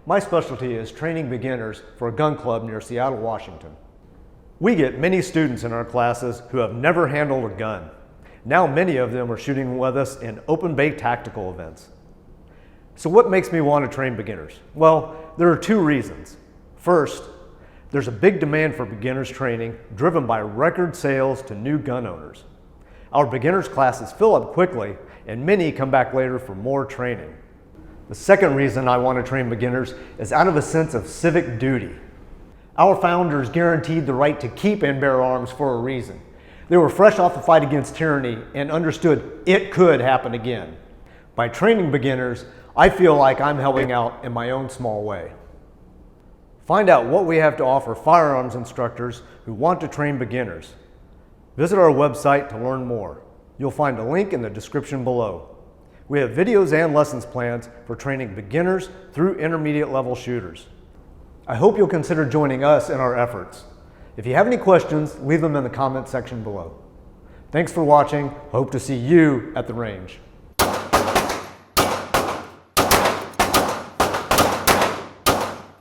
My specialty is training beginners for a gun club near Seattle, Washington. We get many students in our classes who have never handled a gun. Now many of them are shooting with us in open bay tactical events. So what makes me want to train beginners? Well, there are two reasons. First, there's a big demand for beginners training driven by record sales to new gun owners. Our beginners classes fill up quickly and many come back later for more training. The second reason I want to train beginners is out of a sense of civic duty. Our founders guaranteed the right to keep and bear arms for a reason. They were fresh off the fight against tyranny and understood it could happen again. By training beginners, I feel like I'm helping out in my own small way. Find out what we have to offer firearms instructors who want to train beginners. Visit our website to learn more. You'll find a link in the description below. We have videos and lessons plans for training beginners through intermediate level shooters. I hope you'll consider joining us in our efforts. If you have any questions, leave them in the comment section below. Thanks for watching. Hope to see you at the range.